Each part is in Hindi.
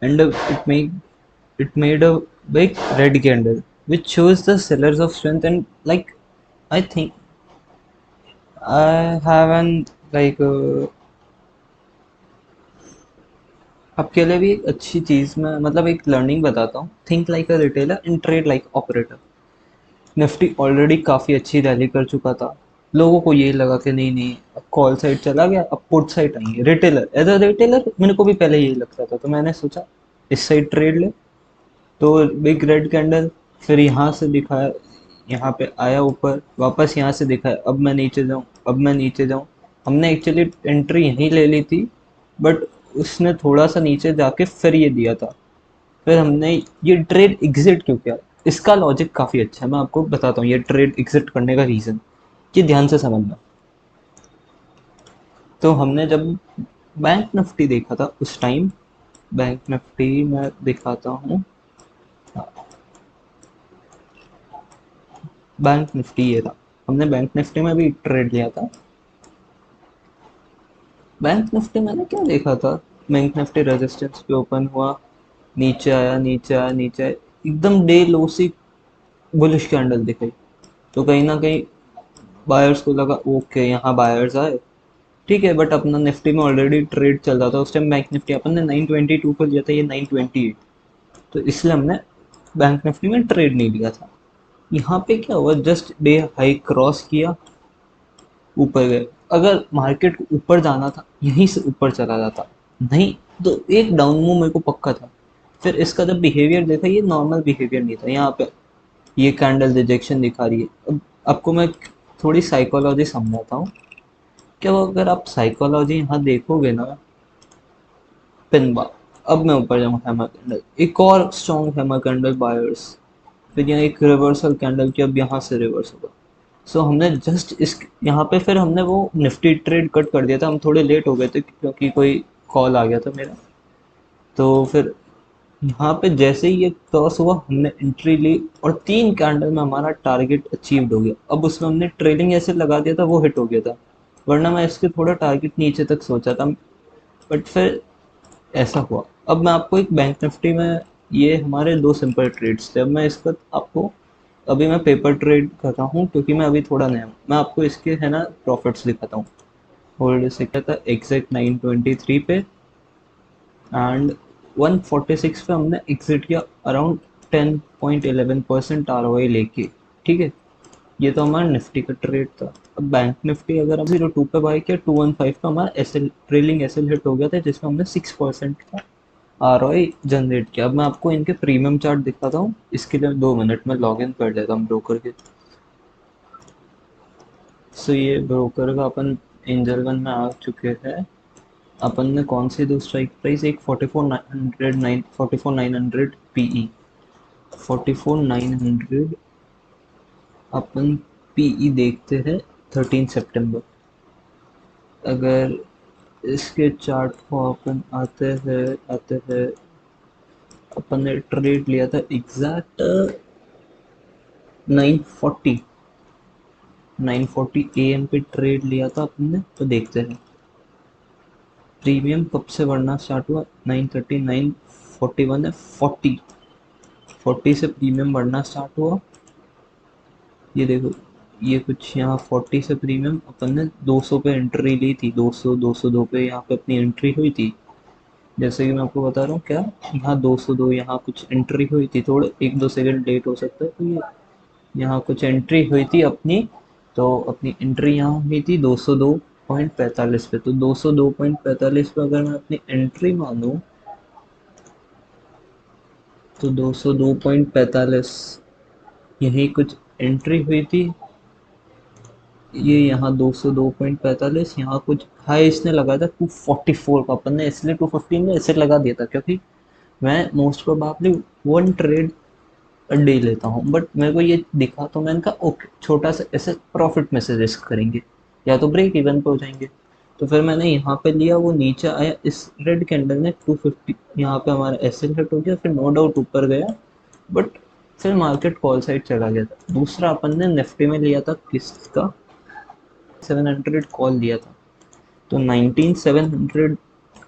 and it made a big red candle which shows the sellers of strength. And like I think I haven't like आपके लिए भी एक अच्छी चीज में मतलब एक लर्निंग बताता हूँ. Think like a retailer and trade like operator. Nifty already काफ़ी अच्छी रैली कर चुका था. लोगों को ये लगा कि नहीं नहीं अब कॉल साइड चला गया, अब पुट साइड आएंगे. रिटेलर एज अ रिटेलर मेरे को भी पहले यही लगता था, तो मैंने सोचा इस साइड ट्रेड ले. तो बिग रेड कैंडल, फिर यहाँ से दिखाया, यहाँ पे आया ऊपर, वापस यहाँ से दिखाया, अब मैं नीचे जाऊँ, अब मैं नीचे जाऊँ. हमने एक्चुअली एंट्री यहीं ले ली थी, बट उसने थोड़ा सा नीचे जाके फिर ये दिया था. फिर हमने ये ट्रेड एग्जिट क्यों किया, इसका लॉजिक काफ़ी अच्छा है, मैं आपको बताता हूँ ये ट्रेड एग्जिट करने का रीज़न. ये ध्यान से समझना. तो हमने जब बैंक निफ्टी देखा था उस टाइम, बैंक निफ्टी मैं दिखाता हूँ. बैंक निफ्टी ये था. हमने बैंक निफ्टी में भी ट्रेड लिया था. बैंक निफ्टी मैंने क्या देखा था, बैंक निफ्टी रेजिस्टेंस पे ओपन हुआ, नीचे आया, नीचे आया, नीचे आया, एकदम डे लो सी बुलिश कैंडल दिखाई. तो कहीं ना कहीं बायर्स को लगा ओके यहाँ बायर्स आए, ठीक है. बट अपना निफ्टी में ऑलरेडी ट्रेड चल रहा था उस टाइम. बैंक निफ्टी अपन ने 922 पर लिया था, ये 928. तो इसलिए हमने बैंक निफ्टी में ट्रेड नहीं लिया था. यहाँ पे क्या हुआ, जस्ट डे हाई क्रॉस किया, ऊपर गए. अगर मार्केट को ऊपर जाना था यहीं से ऊपर चला जाता, नहीं तो एक डाउन मूव मेरे को पक्का था. फिर इसका जब बिहेवियर देखा, ये नॉर्मल बिहेवियर नहीं था. यहाँ पे ये कैंडल रिजेक्शन दिखा रही है. अब आपको मैं थोड़ी साइकोलॉजी समझाता हूँ. क्या वो अगर आप साइकोलॉजी यहाँ देखोगे ना, पिन बार, अब मैं ऊपर जाऊँ, हैमर कैंडल, एक और स्ट्रॉन्ग हैमर कैंडल बायर्स, फिर यहाँ एक रिवर्सल कैंडल की, अब यहाँ से रिवर्स होगा. सो हमने जस्ट इस यहाँ पे फिर हमने वो निफ्टी ट्रेड कट कर दिया था. हम थोड़े लेट हो गए थे क्योंकि कोई कॉल आ गया था मेरा. तो फिर यहाँ पे जैसे ही ये क्रॉस हुआ हमने एंट्री ली, और 3 कैंडल में हमारा टारगेट अचीव्ड हो गया. अब उसमें हमने ट्रेलिंग ऐसे लगा दिया था, वो हिट हो गया था. वरना मैं इसके थोड़ा टारगेट नीचे तक सोचा था, बट फिर ऐसा हुआ. अब मैं आपको एक बैंक निफ्टी में, ये हमारे दो सिंपल ट्रेड्स थे. अब मैं इसका आपको, अभी मैं पेपर ट्रेड कर रहा हूँ क्योंकि मैं अभी थोड़ा नया हूँ. मैं आपको इसके है ना प्रॉफिट्स दिखाता हूँ. होल्ड से क्या था, एग्जैक्ट 923 पे एंड 146 पे हमने एग्जिट किया, अराउंड 10.11% आर ओ आई लेके. ठीक है, ये तो हमारा निफ्टी का ट्रेड था. अब बैंक निफ्टी अगर हम 02 पे बाई किया, 215 पे हमारा S L trailing S L hit हो गया था, जिसमें हमने 6% का आर ओ आई जनरेट किया. अब मैं आपको इनके प्रीमियम चार्ट दिखाता हूँ. इसके लिए 2 मिनट में लॉग इन कर लेता हूँ ब्रोकर के. सो ये ब्रोकर का अपन एंजल वन में आ चुके हैं. अपन ने कौन सी दो स्ट्राइक प्राइस, एक 44,900 पी ई, 44,900 अपन पी ई देखते हैं. 13 सितंबर, अगर इसके चार्ट को अपन आते हैं अपन ने ट्रेड लिया था एग्जैक्ट 940 940 ए एम पे ट्रेड लिया था अपन ने. तो देखते हैं प्रीमियम कब से बढ़ना स्टार्ट हुआ. 930, 941 है, 40 से प्रीमियम बढ़ना स्टार्ट हुआ. ये देखो, ये कुछ यहाँ 40 से प्रीमियम अपन ने 200 पे एंट्री ली थी. 200 202 पे यहाँ पे अपनी एंट्री हुई थी. जैसे कि मैं आपको बता रहा हूँ क्या, यहाँ 202 यहाँ कुछ एंट्री हुई थी, थोड़े 1-2 सेकंड लेट हो सकता है. तो ये यहाँ कुछ एंट्री हुई थी अपनी. तो अपनी एंट्री यहाँ हुई थी 202.45 पे. तो 202.45 पे अगर मैं अपनी एंट्री मानूँ, तो 202.45 यही कुछ एंट्री हुई थी. ये यहाँ 202.45 यहाँ कुछ हाई इसने लगाया था 244 का. अपन ने इसलिए 215 में ऐसे लगा दिया था क्योंकि मैं most probably one trade day लेता हूँ. बट मेरे को ये दिखा तो मैंने कहा ओके, छोटा सा ऐसे प्रॉफिट में से रिस्क करेंगे, या तो ब्रेक इवन पे हो जाएंगे. तो फिर मैंने यहाँ पे लिया, वो नीचे आया, इस रेड कैंडल ने 250 यहाँ पे हमारा एस एल हिट हो गया. फिर नो डाउट ऊपर गया, बट फिर मार्केट कॉल साइड चला गया था. दूसरा अपन ने निफ्टी में लिया था किसका, 700 कॉल दिया था. तो 19700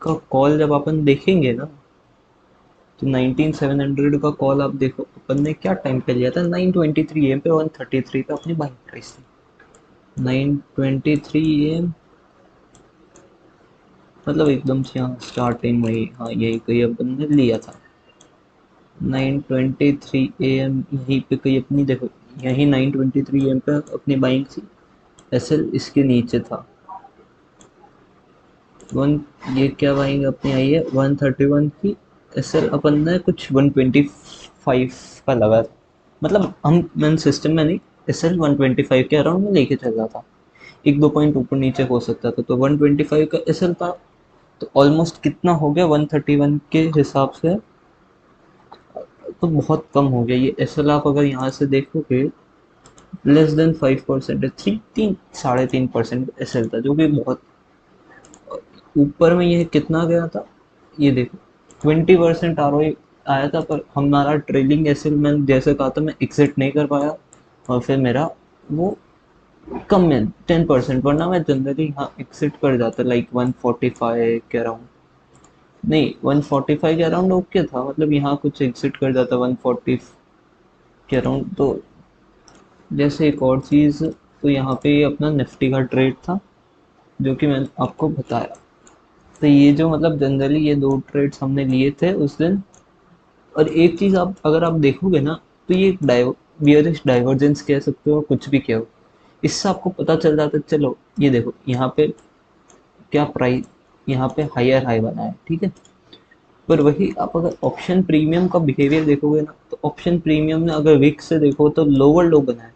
का कॉल जब अपन देखेंगे ना, तो 19700 का कॉल आप देखो, अपन ने क्या टाइम पे लिया था, 9:23 AM पे 133 पे अपनी बाइंग प्राइस थी। 9:23 AM, मतलब एकदम से यहाँ स्टार्टिंग वही, हाँ यही कहीं अपन ने लिया था। 9:23 AM यहीं पे कहीं अपनी देखो, यहीं 9:23 AM पे अपनी बाइंग थी। एसएल इसके नीचे था। वन, ये क्या बाइंग अपनी आई है 131 की। एसएल अपन ने कुछ 125 का लगा था, मतलब मैंने सिस्टम में नहीं, एसएल 125 के अराउंड में लेके चल रहा था। एक दो पॉइंट ऊपर नीचे हो सकता था, तो 125 का एसएल था। तो ऑलमोस्ट कितना हो गया 131 के हिसाब से, तो बहुत कम हो गया ये एसएल। आप अगर यहाँ से देखोगे, लेस देन 5%, थ्री तीन 3.5% एस एल था, जो कि बहुत ऊपर में। ये कितना गया था, ये देखो 20% आर आया था, पर हमारा ट्रेलिंग एस एल मैंने जैसे कहा था, मैं एग्जिट नहीं कर पाया, और फिर मेरा वो कम में 10%, वरना मैं जनरली यहाँ एग्जिट कर जाता लाइक 145 के अराउंड, नहीं 145 के अराउंड ओके था, मतलब यहाँ कुछ एग्जिट कर जाता 140 के अराउंड। तो जैसे एक और चीज़, तो यहाँ पे अपना निफ्टी का ट्रेड था, जो कि मैंने आपको बताया। तो ये जो मतलब जनरली ये दो ट्रेड्स हमने लिए थे उस दिन। और एक चीज़ आप अगर आप देखोगे ना, तो ये बियरिश डाइवर्जेंस कह सकते हो, कुछ भी कहो, इससे आपको पता चल जाता है। चलो ये देखो यहाँ पे क्या प्राइस, यहाँ पे हायर हाई बना है, ठीक है। पर वही आप अगर ऑप्शन प्रीमियम का बिहेवियर देखोगे ना, तो ऑप्शन प्रीमियम ने अगर विक से देखो तो लोअर लो बना है।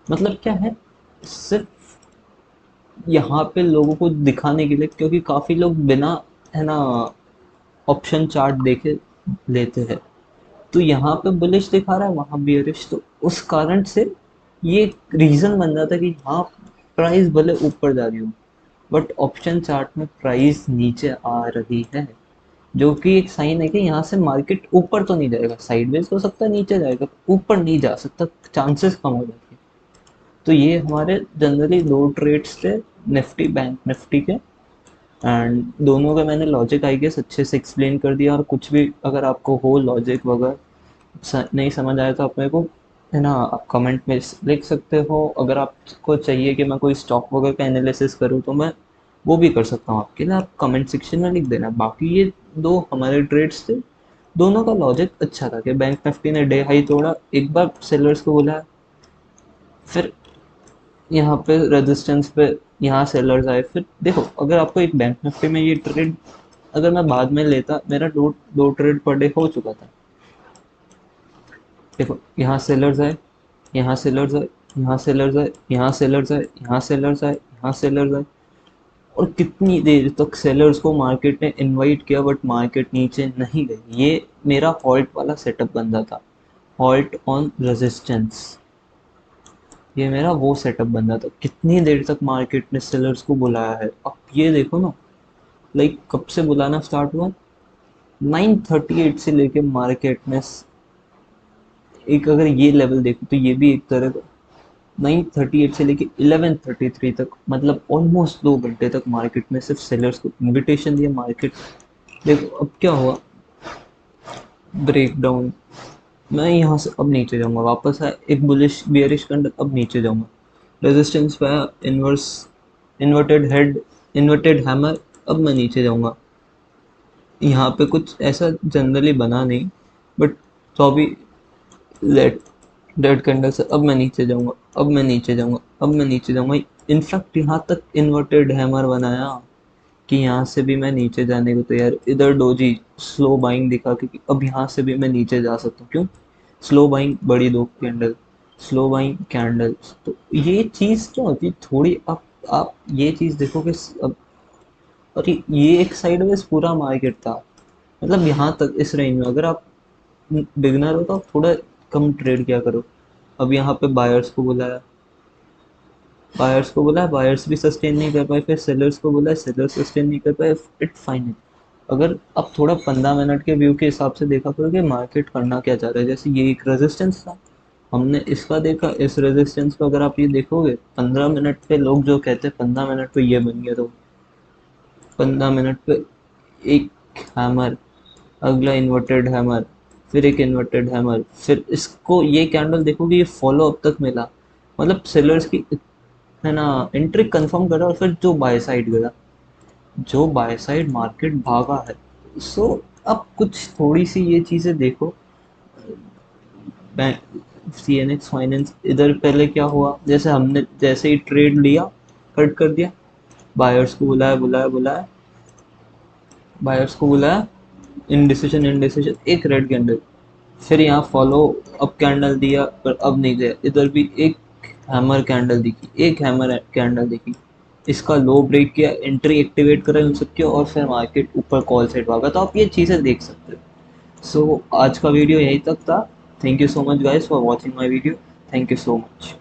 मतलब क्या है, सिर्फ यहाँ पे लोगों को दिखाने के लिए, क्योंकि काफ़ी लोग बिना, है ना, ऑप्शन चार्ट देखे लेते हैं। तो यहाँ पे बुलिश दिखा रहा है, वहाँ बियरिश, तो उस कारण से ये रीज़न बन जाता है कि हाँ प्राइस भले ऊपर जा रही हो, बट ऑप्शन चार्ट में प्राइस नीचे आ रही है, जो कि एक साइन है कि यहाँ से मार्केट ऊपर तो नहीं जाएगा, साइडवेज हो सकता है, नीचे जाएगा, ऊपर नहीं जा सकता, चांसेस कम हो जाते हैं। तो ये हमारे जनरली दो ट्रेड्स थे, निफ्टी बैंक निफ्टी के। एंड दोनों का मैंने लॉजिक आई गेस अच्छे से एक्सप्लेन कर दिया, और कुछ भी अगर आपको हो लॉजिक वगैरह नहीं समझ आया तो अपने को, है ना, आप कमेंट में लिख सकते हो। अगर आपको चाहिए कि मैं कोई स्टॉक वगैरह का एनालिसिस करूँ, तो मैं वो भी कर सकता हूँ आपके लिए, आप कमेंट सेक्शन में लिख देना। बाकी ये दो हमारे ट्रेड्स थे, दोनों का लॉजिक अच्छा था कि बैंक निफ्टी ने डे हाई तोड़ा, एक बार सेलर्स को बुलाया, फिर यहाँ पे रेजिस्टेंस पे यहाँ सेलर्स आए, फिर देखो अगर आपको एक बैंक निफ्टी में ये ट्रेड अगर मैं बाद में लेता, मेरा दो दो ट्रेड पर डे हो चुका था। देखो यहाँ सेलर्स आए, यहाँ सेलर्स आए, यहाँ सेलर्स आए, यहाँ सेलर्स आए, यहाँ सेलर्स आए, यहाँ सेलर्स आए, और कितनी देर तक सेलर्स को मार्केट ने इनवाइट किया, बट मार्केट नीचे नहीं गई। ये मेरा हॉल्ट वाला सेटअप बन रहा था, हॉल्ट ऑन रेजिस्टेंस, ये मेरा वो सेटअप बन रहा था। कितनी देर तक मार्केट ने सेलर्स को बुलाया है, अब ये देखो ना, लाइक कब से बुलाना स्टार्ट हुआ, 9:38 से लेके मार्केट में एक, अगर ये लेवल देखो तो ये भी एक तरह का 9:38 से लेके 11:33 तक, मतलब ऑलमोस्ट 2 घंटे तक मार्केट में सिर्फ सेलर्स को इनविटेशन दिया। मार्केट देखो अब क्या हुआ, ब्रेक डाउन। मैं यहाँ से अब नीचे जाऊंगा, वापस आया एक बुलिश बियरिश कैंडल, अब नीचे जाऊंगा, रेजिस्टेंस पे आया, inverse inverted head, inverted hammer, अब मैं नीचे जाऊंगा। यहाँ पे कुछ ऐसा जनरली बना नहीं, बट तो अभी लेट डेड कैंडल से अब मैं नीचे जाऊंगा, अब मैं नीचे जाऊंगा, अब मैं नीचे जाऊंगा। इनफैक्ट यहाँ तक इन्वर्टेड हैमर बनाया कि यहाँ से भी मैं नीचे जाने को तैयार। इधर डोजी स्लो बाइंग दिखा, क्योंकि अब यहाँ से भी मैं नीचे जा सकता हूँ। क्यों स्लो बाइंग, बड़ी दो कैंडल, स्लो बाइंग कैंडल्स। तो ये चीज़ क्या होती है थोड़ी, आप ये चीज़ देखो कि अब, और ये एक साइडवेज पूरा मार्केट था, मतलब यहाँ तक इस रेंज में अगर आप बिगनर हो तो आप थोड़ा कम ट्रेड किया करो। अब यहाँ पे बायर्स को बुलाया, बायर्स भी सस्टेन नहीं कर पाए, फिर सेलर्स को बुलाया, सेलर्स सस्टेन नहीं कर पाए, इट फाइन। अगर आप थोड़ा 15 मिनट के व्यू के हिसाब से देखा करो कि मार्केट करना क्या चाह रहा है, जैसे ये एक रेजिस्टेंस था, हमने इसका देखा, इस रेजिस्टेंस को अगर आप ये देखोगे 15 मिनट पे, लोग जो कहते हैं 15 मिनट पे ये बन गया, तो 15 मिनट पे एक हैमर, अगला इन्वर्टेड हैमर, फिर एक इन्वर्टेड हैमर, फिर इसको ये कैंडल देखो कि ये फॉलो अप तक मिला, मतलब सेलर्स की है ना एंट्री कंफर्म करा, और फिर जो बाय साइड गया, जो बाय साइड मार्केट भागा है। सो अब कुछ थोड़ी सी ये चीज़ें देखो, सी एन एक्स फाइनेंस इधर पहले क्या हुआ, जैसे हमने जैसे ही ट्रेड लिया कट कर दिया, बायर्स को बुलाया बुलाया बुलाया, बायर्स को बुलाया, इनडिसीजन इनडिसीजन, एक रेड कैंडल, फिर यहाँ फॉलो अप कैंडल दिया पर अब नहीं गया, इधर भी एक हैमर कैंडल दिखी, एक हैमर कैंडल दिखी, इसका लो ब्रेक किया, एंट्री एक्टिवेट करा इन सबके, और फिर मार्केट ऊपर कॉल साइड भागा। तो आप ये चीज़ें देख सकते हो। सो आज का वीडियो यहीं तक था। Thank you so much guys for watching my video. Thank you so much.